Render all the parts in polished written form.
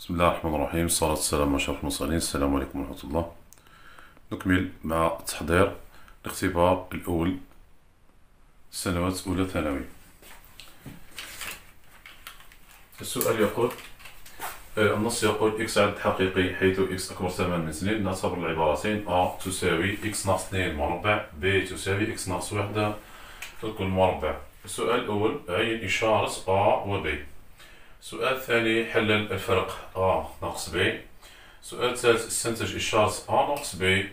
بسم الله الرحمن الرحيم، والصلاة والسلام على أشرف المرسلين. السلام عليكم ورحمة الله. نكمل مع تحضير الاختبار الأول السنوات الأولى ثانوي. السؤال يقول النص يقول إكس عدد حقيقي حيث إكس أكبر ثمان من سنين. نعتبر العبارتين أ تساوي إكس ناقص 2 مربع، ب تساوي إكس ناقص 1 الكل مربع. السؤال الأول عين إشارة أ و ب. السؤال الثاني حلل الفرق أ ناقص ب. السؤال الثالث استنتج إشارة أ ناقص ب.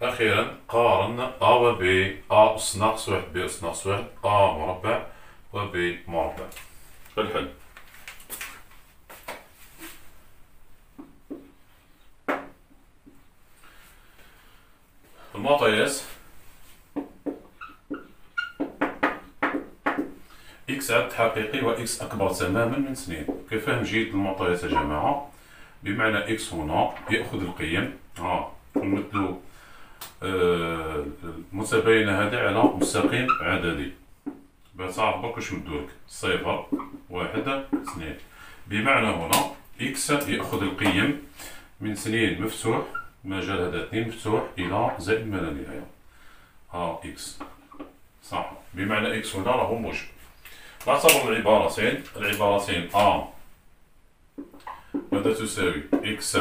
أخيرا قارن أ و ب، أ أس ناقص 1 ب أس ناقص 1 أ مربع و ب مربع. الحل: المعطيات إكس عدد حقيقي وإكس أكبر تماما من سنين. كفهم جيد المعطيات يا جماعة، بمعنى إكس هنا يأخذ القيم نمثلو المتباينة هذه على مستقيم عددي باش تعرف برك واش مدولك 0 1 2. بمعنى هنا إكس يأخذ القيم من سنين مفتوح مجال هذا 2 مفتوح إلى زائد ما لا نهاية. إكس صح، بمعنى إكس هنا راهو موجب. نعتبر العبارتين أ ماذا تساوي إكس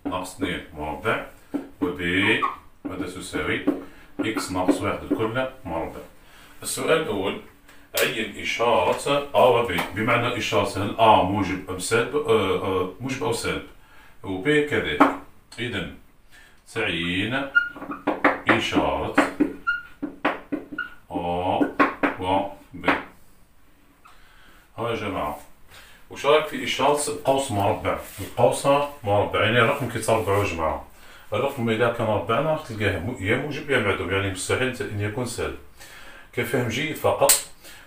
ناقص 2 مربع، و ب ماذا تساوي إكس ناقص 1 الكل مربع. السؤال الأول عين إشارة أ و ب، بمعنى إشارة هل أ موجب أم سالب، موجب أو سالب، و ب كذلك. إذن تعيين إشارة أ و ب. ها يا جماعة، واش رايك في إشارة القوس مربع؟ القوس مربع يعني الرقم كيتربعو يا جماعة. الرقم إذا كان ربعنا راح تلقاه يا موجب يا معدوم، يعني مستحيل أن يكون سالب. كفهم جيد فقط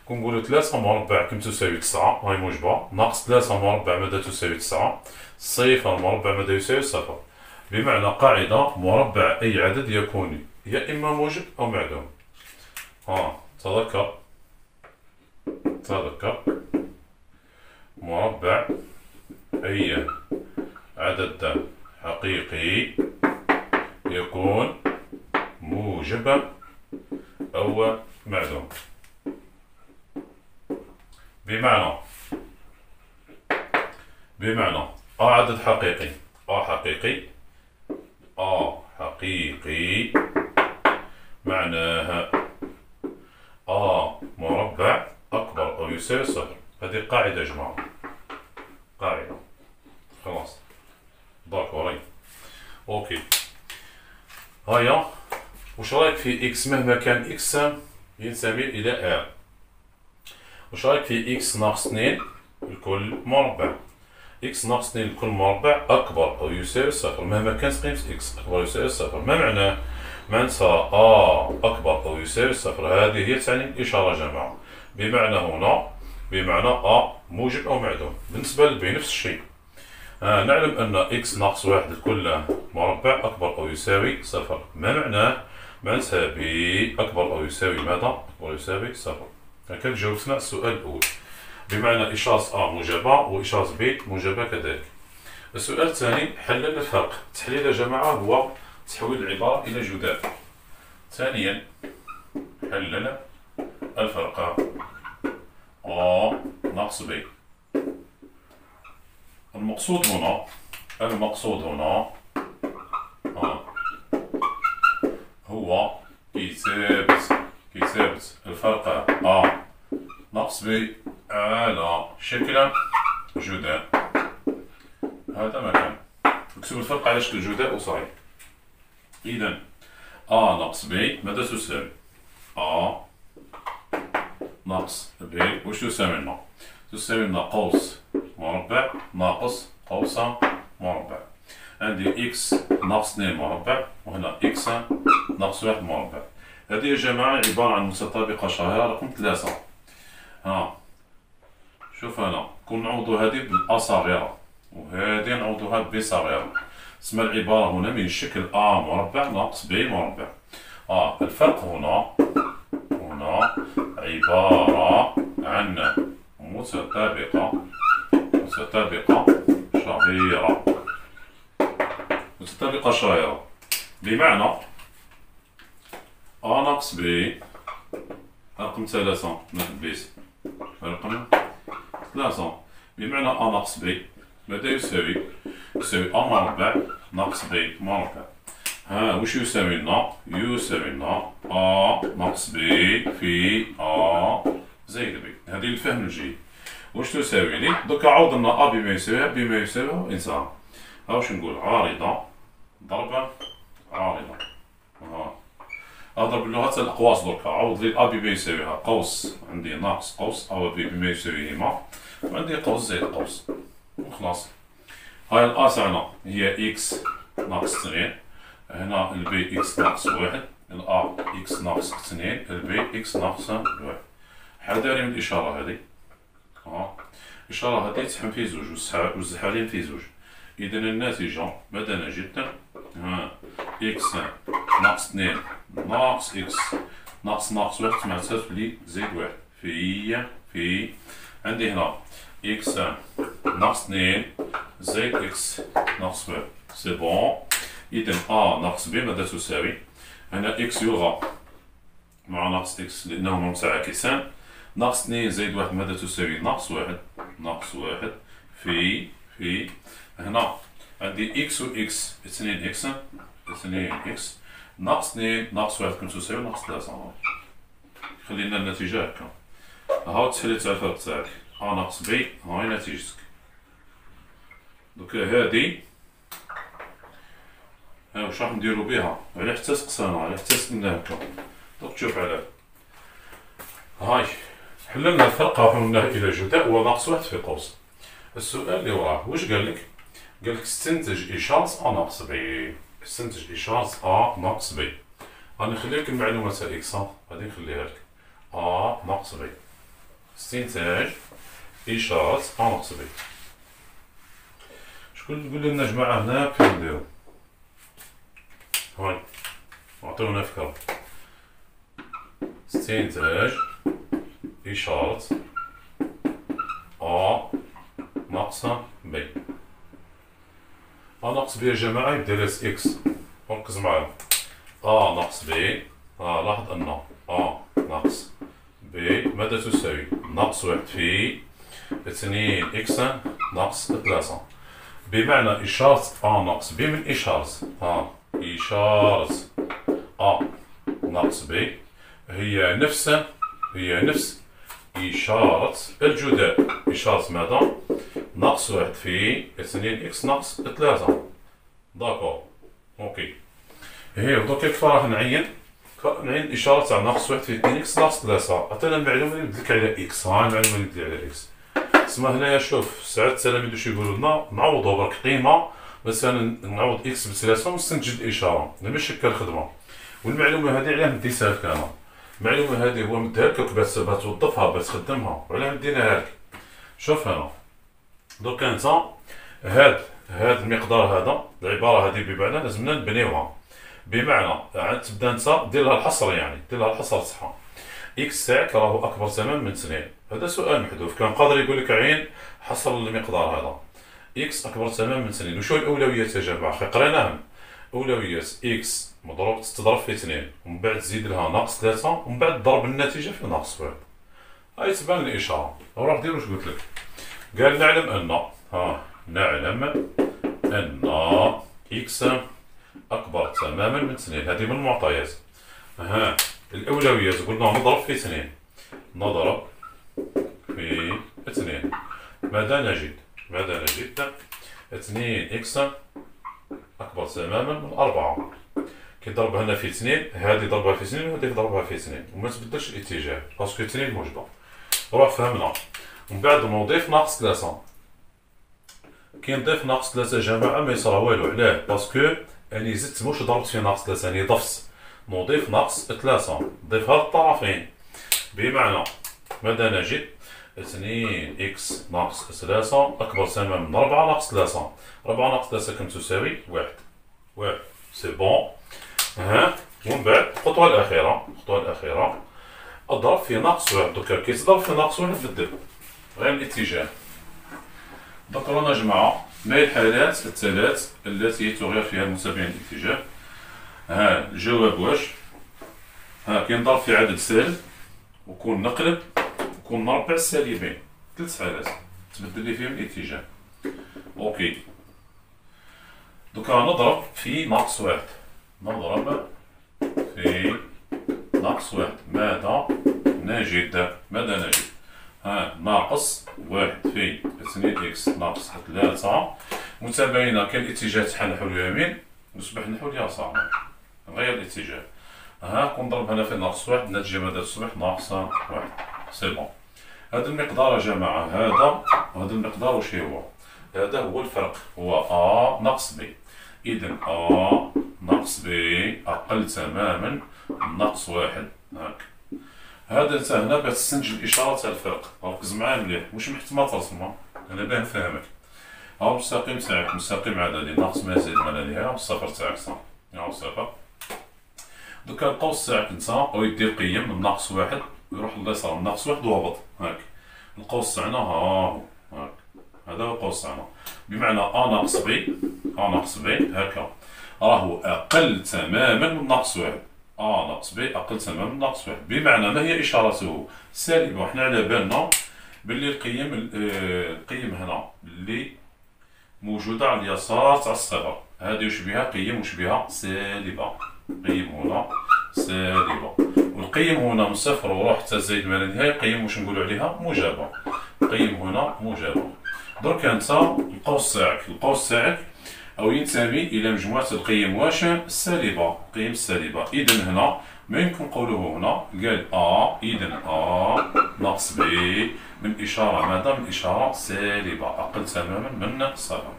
كنقولو 3 مربع كم تساوي 9، هاي موجبة، ناقص 3 مربع ماذا تساوي 9، صفر مربع ماذا يساوي 0. بمعنى قاعدة مربع أي عدد يكون يا إما موجب أو معدوم. تذكر مربع أي عدد حقيقي يكون موجب أو معدوم. بمعنى عدد حقيقي، حقيقي معناها مربع أكبر أو يساوي 0. هذه قاعدة يا جماعة، قاعدة خلاص داكوري. اوكي، هيا واش رايك في إكس مهما كان إكس ينتمي إلى ار؟ واش رايك في إكس ناقص 2 الكل مربع؟ إكس ناقص 2 الكل مربع أكبر أو يساوي 0 مهما كانت قيمة إكس أكبر أو يساوي 0. ما معناه؟ معناتها أكبر أو يساوي 0 هذه هي تعني الإشارة يا جماعة. بمعنى هنا موجب أو معدوم. بالنسبة للبي نفس الشيء. نعلم أن إكس ناقص 1 الكل مربع أكبر أو يساوي 0. ما معناه؟ معناتها بي أكبر أو يساوي ماذا؟ أكبر أو يساوي 0. هكذا جاوبنا السؤال الأول، بمعنى إشارة أ موجبة وإشارة ب موجبة كذلك. السؤال الثاني حلل الفرق. التحليل يا جماعة هو تحويل العبارة إلى جدال. ثانيا حلل الفرق أ ناقص ب. المقصود هنا هو كتابة الفرق أ ناقص ب على شكل جداء. هذا مكان نكتب الفرق على شكل جداء وصحيح. إذا أ ناقص ب ماذا تساوي؟ أ ناقص ب واش تساوي لنا؟ تساوي لنا قوس مربع ناقص قوس مربع. عندي إكس ناقص 2 مربع وهنا إكس ناقص 1 مربع. هذه يا جماعة عبارة عن متطابقة شهيرة رقم 3. شوف هنا كون نعوضو هذه بالأ صغيرة وهذه نعوضوها ب صغيرة، تسمى العبارة هنا من شكل أ مربع ناقص ب مربع. الفرق هنا عبارة عن متطابقة شايرة هي را، وتطبق شايرة، بمعنى أ ناقص ب رقم 3 بيس رقم 3، بمعنى أ ناقص ب ماذا يساوي؟ يساوي أ مربع ناقص ب مربع. ها واش يساوي لنا؟ يساوي لنا أ ناقص ب في أ زائد ب. هذه الفهم الجيد. واش تساوي لي؟ دوكا عوض لنا أ بما يساويها بما يساويها إنسان. ها واش نقول؟ عارضة ضرب عارضة. اضرب اللغات الاقواس دركا. عوض لي الأ بما يساويها قوس، عندي ناقص قوس أو بي بما يساويهما، وعندي قوس زائد قوس وخلاص. هاي الأ تاعنا هي إكس ناقص 2، هنا البي إكس ناقص 1، الأ إكس ناقص 2، البي إكس ناقص 1. حذاري من الإشارة هذه. الإشارة هذه تحم في زوج والزحالين في زوج. إذا الناتجة ماذا نجد؟ إكس ناقص 2 ناقص إكس ناقص 1 معناتها تولي زائد 1 في عندي هنا إكس ناقص 2 زائد إكس ناقص 1. سي بون. إذا أ ناقص ب ماذا تساوي؟ هنا إكس يلغى مع ناقص إكس لأنهما متعاكسان. ناقص 2 زائد 1 ماذا تساوي؟ ناقص 1 في هنا عندي إكس و إكس 2 إكس ناقص 2 ناقص 1 كم تساوي؟ ناقص 3. خلينا النتيجة هكا. هاو التحليل تاع الفرق تاعك أ ناقص ب، هاي نتيجتك. دوكا هادي واش راح نديرو بيها؟ على حتى سقسانا، على حتى سقنا هكا. دوك تشوف على هاي حللنا الفرق وحولناه إلى جداء وناقص 1 في قوس. السؤال اللي وراه واش قالك؟ قالك استنتج إشارة أ ناقص ب. استنتج إشارة أ ناقص ب. غادي نخلي لك المعلومة تاع إكس، غادي نخليها لك أ ناقص ب. استنتاج إشارة أ ناقص ب. شكون تقول لنا جماعة هنا كيف نديرو؟ هاي عطيونا فكرة. استنتاج إشارة أ ناقص ب. أ ناقص ب يا جماعة يبدا لاس إكس. ركز معايا. أ ناقص ب، لاحظ أن أ ناقص ب ماذا تساوي؟ ناقص 1 في 2 إكس ناقص 3. بمعنى إشارة أ ناقص ب من إشارة إشارة أ ناقص ب هي نفس إشارة الجداء. إشارة ماذا؟ ناقص 1 في 2 إكس ناقص 3. داكور أوكي. دوكا كيف راح نعين الإشارة تاع ناقص 1 في 2 إكس ناقص 3. عطينا المعلومة اللي بدلك على إكس. ها المعلومة اللي بدلك على إكس. تسمى هنايا شوف ساعات التلاميذ واش يقولوا لنا؟ نعوضو برك قيمة، مثلا نعوض إكس ب3 ونستنتج الإشارة. ماشي هكا الخدمة. والمعلومة هذه علاه مديتها لك أنا؟ المعلومة هذه هو مديها لك باش توظفها باش تخدمها، وعلاه مديناها لك؟ شوف هنا دوكا انت هاد المقدار هذا العبارة هذه بمعنى لازمنا نبنيوها. بمعنى تبدا انت دير لها الحصر، يعني دير لها الحصر صحا. إكس تاعك راهو أكبر تماما من 2. هذا سؤال محذوف. كان قادر يقول لك عين حصر المقدار هذا. إكس أكبر تماما من 2. وشو الأولويات يا جماعة؟ قريناهم. أولويات إكس مضروب تضرب في 2 ومن بعد تزيد لها ناقص 3 ومن بعد ضرب النتيجة في ناقص 1. هاي تبان الإشارة. وراح دير واش قلت لك. قال نعلم أن إكس أكبر تماما من 2. هذه من المعطيات. الأولويات قلنا نضرب في 2. نضرب في 2. ماذا نجد؟ 2 إكس أكبر تماما من 4. كي ضرب هنا في 2 هذه ضربها في 2 وهذه ضربها في 2 وما تبدلش الاتجاه باسكو 2 موجبة. روح فهمنا. ومن بعد نضيف ناقص 3. كي نضيف ناقص 3 جماعة ما يصرى والو. علاه؟ باسكو أني زدت مش ضربت في ناقص 3، أني ضفت. نضيف ناقص 3 نضيفها للطرفين. بمعنى ماذا نجد؟ 2 إكس ناقص 3 أكبر تماما من 4 ناقص 3. 4 ناقص 3 كم تساوي؟ 1. سي بون. ومن بعد الخطوة الأخيرة أضرب في ناقص 1. دوكا كي تضرب في ناقص 1 بدل غير الاتجاه. دوكا رانا جماعة ما هي الحالات الثلاث التي تغير فيها المتابعين الاتجاه؟ ها الجواب واش؟ ها كينضرب في عدد سالب وكون نقلب وكون مربع السالبين، ثلاث حالات تبدل لي فيهم الاتجاه. اوكي دوكا نضرب في ناقص واحد، نضرب في ناقص واحد. ماذا نجد؟ ماذا نجد؟ ها ناقص واحد في 2 إكس ناقص 3. متابعينا كان الاتجاه تاعها نحو اليمين يصبح نحو اليسار، نغير الاتجاه. ها كنضرب هنا في ناقص واحد، النتيجة ماذا تصبح؟ ناقص واحد. سي بون. هذا المقدار يا جماعة، هذا وهذا المقدار واش هو؟ هذا هو الفرق، هو أ ناقص بي. إذا أ ناقص بي أقل تماما من ناقص واحد. هاك هذا انت هنا باش تستنتج الاشاره تاع الفرق. ركز معايا مليح، واش محتمل ترسمها انا باه نفهمك. ها المستقيم تاعك مستقيم عددي ناقص ما يزيد ما لا نهايه، والصفر تاعك صح، ها صفر. دوكا القوس تاعك انت او يدير قيم من ناقص واحد ويروح لليسار من ناقص واحد وهبط. هاك القوس تاعنا ها هو هاك، هذا هو القوس تاعنا، بمعنى ا ناقص بي، ا ناقص بي هكا راهو اقل تماما من ناقص واحد. ناقص بي أقل تماما من ناقص واحد، بمعنى ما هي إشارته؟ سالبة. وحنا على بالنا باللي القيم هنا اللي موجودة على اليسار تاع الصفر هذه وش بها؟ قيم وش بها؟ سالبة. قيم هنا سالبة، والقيم هنا من صفر وروح حتى زايد ما لا نهاية قيم واش نقولوا عليها؟ موجبة. قيم هنا موجبة. درك انت القوس تاعك أو ينتمي إلى مجموعة القيم واش؟ السالبة، القيم السالبة. إذا هنا ما يمكن نقولوه هنا قال إذا ناقص بي من إشارة ماذا؟ من إشارة سالبة أقل تماما من صفر.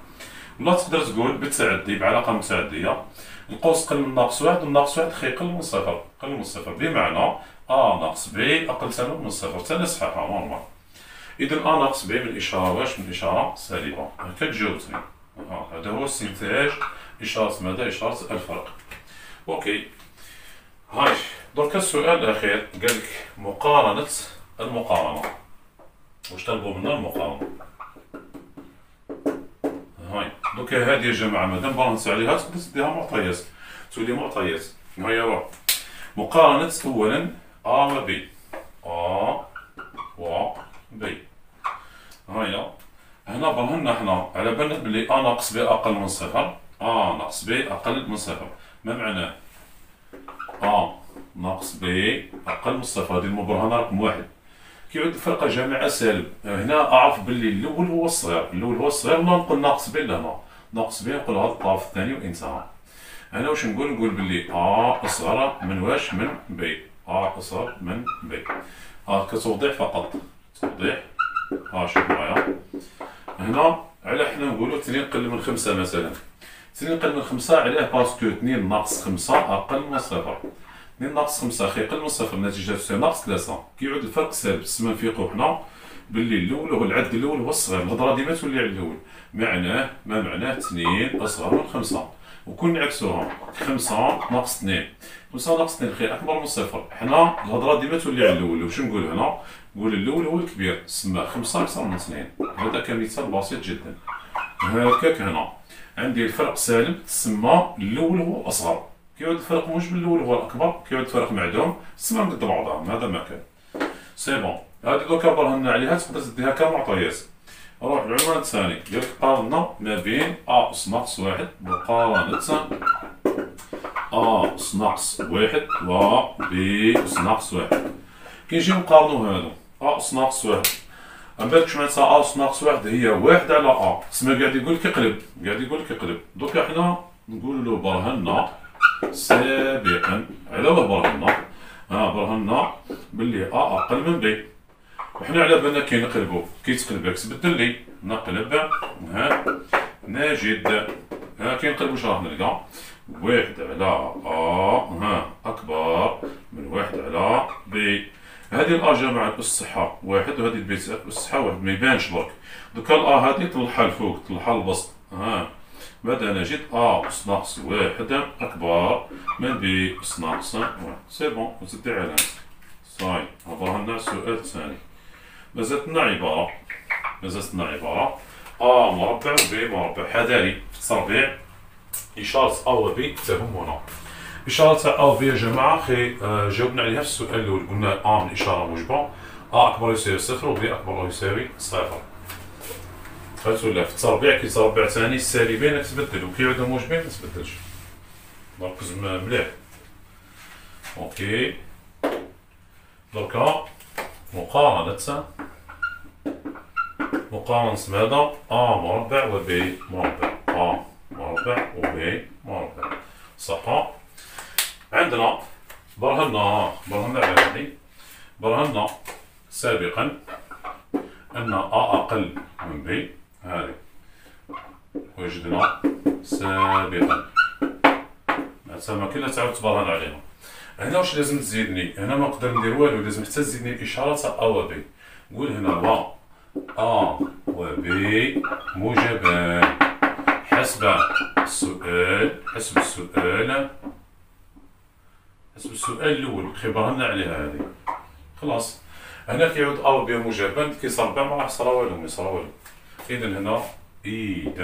ولا تقدر تقول بالتعدي بعلاقة متعدية القوس قل من ناقص واحد والناقص واحد قل من صفر، قل من صفر، بمعنى ناقص بي أقل تماما من صفر. تاني صحيحة نورمال. إذا ناقص بي من إشارة واش؟ من إشارة سالبة. هكا تجاوبتني. هذا هو استنتاج إشارة ماذا؟ إشارة الفرق. أوكي هاي درك السؤال الأخير قالك مقارنة المقارنة. واش طلبوا منا؟ المقارنة. هاي دوكا هادي يا جماعة مادام باغا نسى عليها تقدر تديها معطيات، تولي معطيات. هيا روح مقارنة أولا و بي، و بي. هيا هنا برهنا حنا على بالنا بلي ناقص بي أقل من صفر، ناقص بي أقل من صفر. ما معناه؟ ناقص بي أقل من صفر، هذه المبرهنة رقم واحد. كيعود الفرق يا جماعة سالب. هنا أعرف بلي الأول هو الصغير، الأول هو الصغير، ولا نقول ناقص بي لهنا، ناقص بي نقول هذا الطرف الثاني وانتهى. هنا واش نقول؟ نقول بلي أصغر من واش؟ من بي. أصغر من بي. كتوضيح فقط، توضيح. شوف معايا هنا على حنا نقولو 2 قل من 5 مثلا. 2 قل من 5 علاه باسكو 2 ناقص 5 أقل من صفر. 2 ناقص 5 قل من صفر، النتيجة تساوي ناقص 3. كيعود الفرق سالب. تسمى نفيقو حنا باللي الأول هو العدد الأول هو الصغير، الهضرة ديما تولي على الأول. ما معناه 2 أصغر من 5. وكون نعكسوها 5 ناقص 2، 5 ناقص 2 خير أكبر من صفر. حنا الهضرة ديما تولي على الأول. واش نقول هنا؟ نقول الأول هو الكبير، تسمى 5 أكثر من 2. هذا كمثال بسيط جدا. هكاك هنا عندي الفرق سالب، تسمى الأول هو الأصغر. كيعود الفرق موجب الأول هو الأكبر، كيعود الفرق معدوم تسمى قد بعضهم. هذا ما كان. سي بون. هذه دوكا برهنا عليها تقدر تديها كمعطيات. نروح للعنوان الثاني. قالك قارنا ما بين أس ناقص واحد، مقارنة أس ناقص واحد و بي أس ناقص واحد. كي نجيو نقارنو هادو أس ناقص واحد، من بالك شنو معناتها أس ناقص واحد؟ هي واحد على تسمى قاعد يقول لك اقلب، قاعد يقول لك اقلب. دوكا حنا نقولو برهنا سابقا على برهنا، برهنا باللي أقل من بي، وحنا على بالنا كي نقلبو كي تقلب عكس بدل لي نقلب نجد. كي نقلبو واش راح نلقى؟ واحد على أكبر من واحد على بي. هذه الأ جماعة الصحة واحد، وهذه البي الصحة واحد، ما يبانش برك. دوكا الأ هذه طلعها الفوق، طلعها البسط. ماذا نجد؟ أس ناقص واحد أكبر من بي أس ناقص واحد. سي بون، وتدي علامة. صاي برهنا السؤال الثاني. مازالت لنا عبارة مربع وب مربع. حذاري في التربيع إشارة أ و ب تهمنا. إشارة أ و ب يا جماعة جاوبنا عليها في السؤال الأول، قلنا أ من إشارة موجبة، أ أكبر يساوي صفر و ب أكبر أو يساوي صفر. فهمت ولا؟ في التربيع كي تربع ثاني السالبين تبدل وكي يعودو موجبين متبدلش. نركز مليح. أوكي. دركا مقارنة هذا أ مربع و ب مربع. أ مربع و ب مربع. صح؟ عندنا برهنا على هذه. برهنا سابقا أن أ أقل من ب. هذه وجدنا سابقا. تما كلها تعاود تبرهن عليها. هنا واش لازم تزيدني؟ هنا ما نقدر ندير والو، لازم حتى تزيدني إشارة أ و ب. قول هنا أ و ب موجبان حسب السؤال الأول كي برهنا عليها هذه. خلاص هنا كيعود أ و ب موجبان كيصربع ما راح يصرا والو، ما يصرا والو. إذا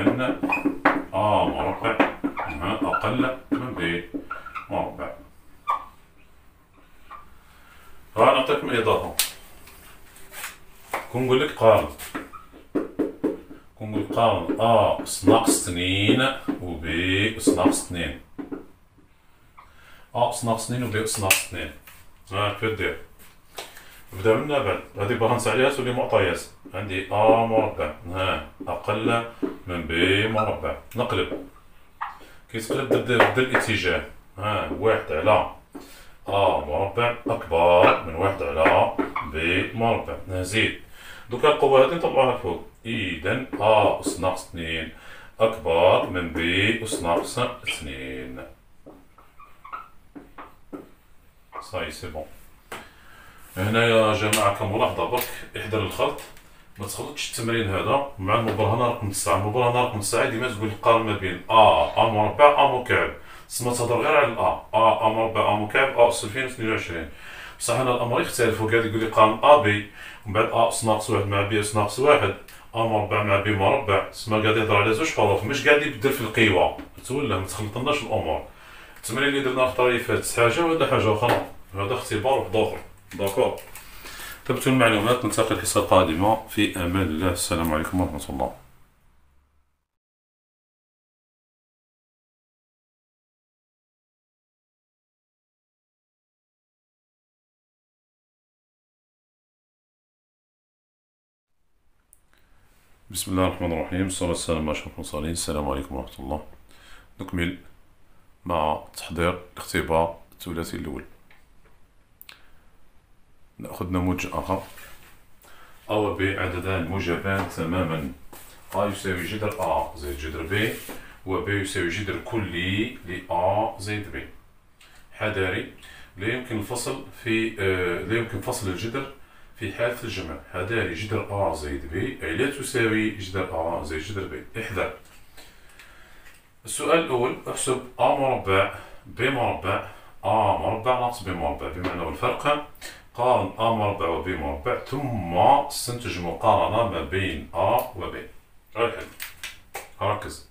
هنا أ مربع أقل من ب مربع. نعطيكم إضافة. كون نقول لك قارن أ أس ناقص 2 و ب أس ناقص 2. أ أس ناقص 2 و ب أس ناقص 2. كيف دير؟ نبدا من بعد. هذه برهنت عليها تولي معطيات. عندي أ مربع أقل من ب مربع. نقلب. كي تقلب ضد الاتجاه. 1 على أ مربع أكبر من 1 على ب مربع. نزيد. دوكا القوة هذه نطلعوها الفوق. إذا أ أس ناقص 2 أكبر من ب أس ناقص 2. صاي سي بون. هنا يا جماعة كملاحظة برك احذر الخلط. ما تخلطش التمرين هذا مع المبرهنة رقم 9. المبرهنة رقم 9 ديما تقول قارن ما بين أ مربع أ مكعب. تسمى تهضر غير على أ مربع أ مكعب أ أس 2022. بصح هنا الأمر يختلف. وقاعد يقول لي قارن أ ب ومن بعد أ أس ناقص 1 مع ب أس ناقص 1 أ مربع مع ب مربع. تسمى قاعد يهضر على زوج حروف مش قاعد يبدل في القوى. تولى ما تخلطناش الأمور. التمرين اللي درنا الخطرة اللي فاتت حاجة وهذا حاجة أخرى. هذا اختبار واحد آخر. داكور. ثبتوا المعلومات. نلتقي الحصة القادمة في أمان الله. السلام عليكم ورحمة الله. بسم الله الرحمن الرحيم. الصلاة والسلام على أشرف المرسلين. السلام عليكم ورحمة الله. نكمل مع تحضير الاختبار الثلاثي الأول. نأخذ نموذج آخر. أ و ب عددان موجبان تماما. أ يساوي جذر أ زائد جذر ب و ب يساوي جذر كلي ل أ زائد ب. حذاري لا يمكن فصل الجذر في حالة الجمع. حذاري جذر أ زائد ب أي لا تساوي جذر أ زائد جذر ب. احذر. السؤال الأول احسب أ مربع ب مربع أ مربع ناقص ب مربع بمعنى والفرق. قارن أ مربع و ب مربع ثم استنتج مقارنة ما بين أ و ب. الحل. ركز.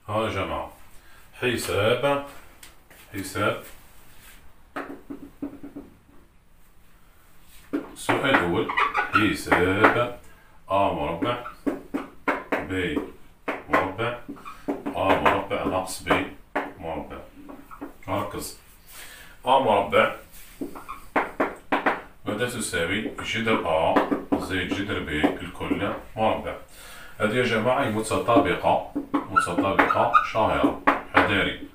ها يا جماعة حساب السؤال الأول حساب أ مربع ب مربع أ مربع ناقص ب مربع. ركز. أ مربع ماذا تساوي جذر أ زائد جذر ب الكل مربع. هذه يا جماعة متطابقة شاهرة. حذاري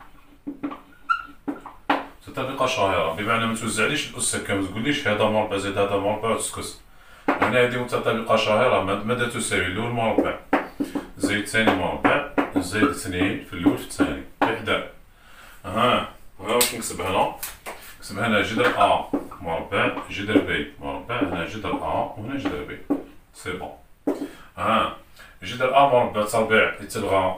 متطابقة شاهرة بمعنى ما توزعليش الأس هكا، ما تقوليش هذا مربع زائد هذا مربع وتسكت. هنا هذه متطابقة شاهرة. ماذا تساوي الأول مربع زائد الثاني مربع زائد 2 في الأول في الثاني. احذر. واش نكتب هنا؟ نكتب هنا جذر أ مربع جذر ب مربع. هنا جذر أ وهنا جذر ب. سي بون. جذر أ مربع تربيع يتلغى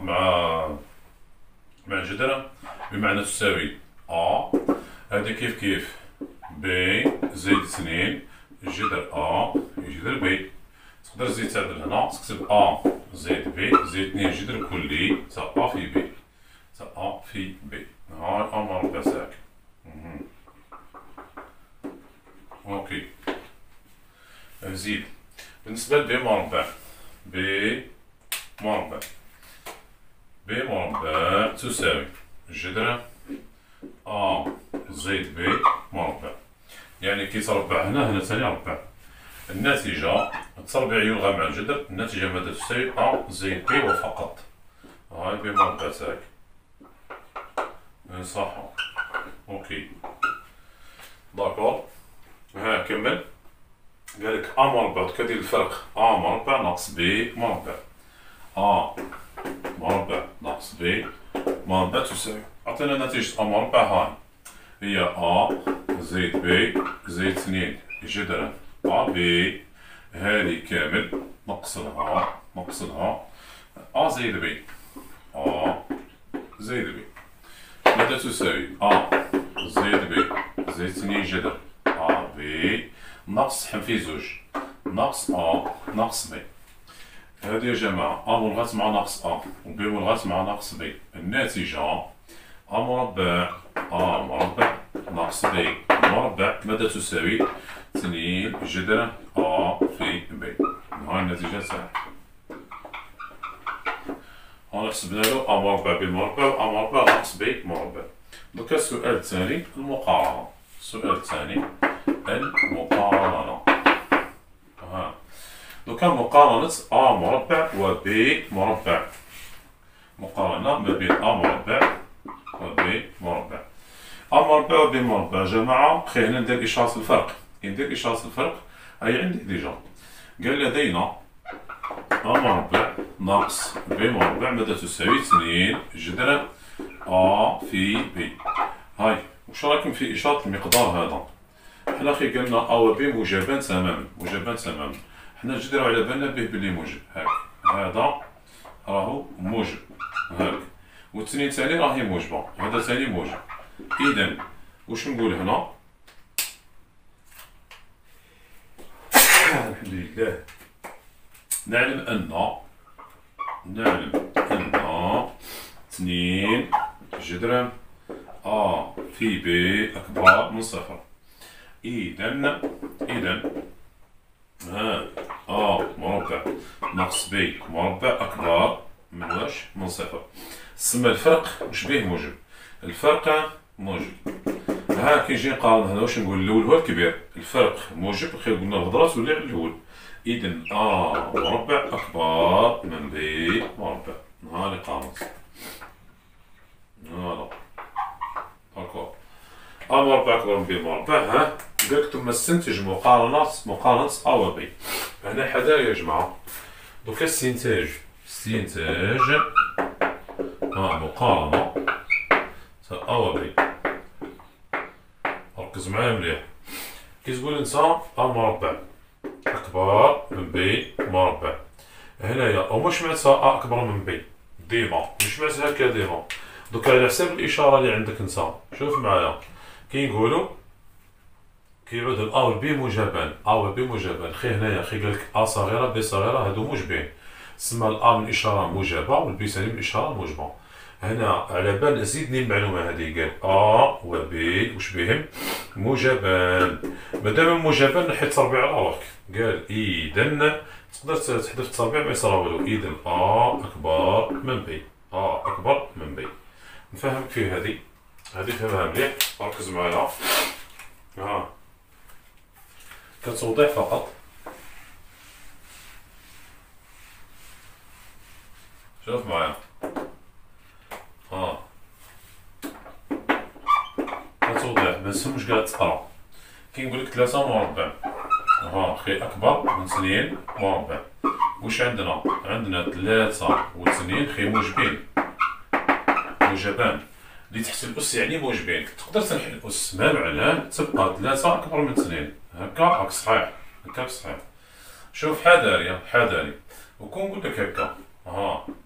مع جذر بمعنى تساوي أ. هذه كيف ب زائد 2 جذر أ جذر بي. تقدر تزيد تعدل هنا تكتب أ زائد بي زائد 2 جذر كلي تا أ في بي تا أ في بي. هاي أ مربع ساكن. أوكي. زيد بالنسبة لبي مربع. بي مربع. بي مربع تساوي جذر أ زائد بي مربع. يعني كي تربع هنا ثاني ربع. الناتجة التربيع يلغى مع الجذر، الناتجة ماذا تساوي أ زائد بي وفقط. هاي بي مربع ساكن. صح. أوكي. داكور. ها كمل. قالك أ مربع كدير الفرق أ مربع ناقص بي مربع. أ مربع ناقص بي مربع تساوي. عطينا نتيجة أ مربع هاي هي أ زائد بي زائد 2 جذر أ بي. هذه كامل نقصلها أ زائد بي. أ زائد بي ماذا تساوي؟ أ زائد بي زائد 2 جذر أ بي ناقص حم في زوج ناقص أ ناقص بي. هذه يا جماعة أ ملغات مع ناقص أ وبي ملغات مع ناقص بي. الناتجة أ مربع ناقص بي مربع ماذا تساوي؟ 2 جذر أ في بي. هاي النتيجة تاعها. هنا حسبنا له أ مربع بي مربع و أ مربع ناقص بي مربع. دوكا السؤال الثاني المقارنة. السؤال الثاني المقارنة. دوكا مقارنة أ مربع و بي مربع. مقارنة ما بين أ مربع و بي مربع. أ مربع و بي مربع جماعة خلينا هنا ندير إشارة الفرق. ندير إشارة الفرق هاي عندي ديجا. قال لدينا أ مربع ناقص بي مربع ماذا تساوي؟ 2 جذر أ في بي. هاي واش راكم في إشارة المقدار هذا؟ حنا خي قالنا أ و بي موجبان تماما. حنا نجدرو على بالنا به بلي موجب. هاك هذا راهو موجب هاك والثاني تاني راهي موجبة. هذا تاني موجب. إذا واش نقول هنا؟ الحمد لله. نعلم أن 2 جذر أ في بي أكبر من صفر. إذا أ مربع ناقص بي مربع أكبر من واش؟ من صفر. تسمى الفرق واش بيه موجب. الفرق موجب. كي نجي نقارن هنا واش نقول؟ الأول هو الكبير. الفرق موجب خير قلنا الهضرة تولي على الأول. إذا أ مربع أكبر من بي مربع. هاني قارنت. هذا داكور. أ مربع أكبر من بي مربع. قالك ثم استنتج مقارنة أ و بي. هنا حذر يا جماعة. دوكا استنتاج مقارنة تاع أ و بي. ركز معايا مليح. كي تقول انت أ مربع أكبر من بي مربع. هنايا ومش معناتها أ أكبر من بي ديما، مش معناتها هكا ديما. دوكا على حساب الإشارة اللي عندك انت. شوف معايا كي نقولو كيعود الأ و البي موجبان. خي هنايا خي قالك أ صغيرة بي صغيرة هادو موجبين. تسمى الأ من إشارة موجبة والبي ثاني من إشارة موجبة. هنا على بال زيدني المعلومة هذه. قال أ و بي واش بهم؟ موجبان. مادام موجبان نحي التربيع على روحك. قال إذا تقدر تحذف التربيع ما يصرا والو. إذا أ أكبر من بي. نفهمك في هذه فهمها مليح. ركز معايا. كتوضيح فقط. شوف معايا. كتوضيح ما تفهمش قاعد تقرا. كي نقولك 3 مربع خي أكبر من 2 مربع. واش عندنا؟ عندنا 3 و 2 خي موجبان. اللي تحت الأس يعني موجبين. تقدر تنحي الأس ما معناه تبقى 3 أكبر من 2. هكا صحيح. شوف حذاري وكون نقول لك هكا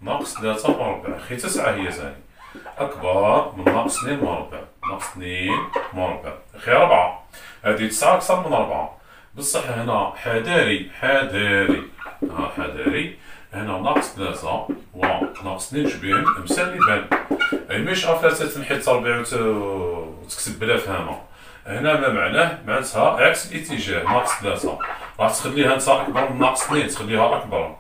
ناقص 3 مربع خي 9 هي ثاني أكبر من ناقص 2 مربع. خي 4. هذه 9 أكثر من 4. بصح هنا حذاري حذاري، ها حذاري، هنا ناقص 3 و ناقص 2 شبيهم مسالي بان، أي مش افلات تنحي التربيع وتكتب بلا فهمة. هنا ما معناه معناتها عكس الاتجاه، ناقص 3 راح تخليها انت اكبر من ناقص 2، تخليها اكبر،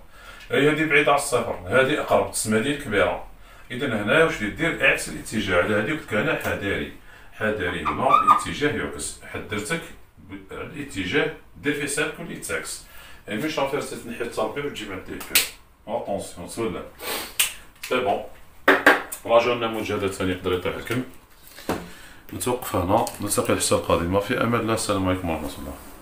اي هذه بعيدة على الصفر، هذه اقرب، تسمى هذه الكبيرة. اذا هنا واش دير عكس الاتجاه، على هذه قلت لك انا حذاري، حذاري هنا الاتجاه يعكس، حذرتك الاتجاه دير فيه سالك واللي تعكس، اي مش افير تنحي التربيع وتجيب عندي الكبير. اتونسيون تولى سي بون. راجعوا النموذج هذا الثاني يقدر يطيح لكم. نتوقف هنا، نلتقي الحصة القادمة، في أمان الله، السلام عليكم ورحمة الله.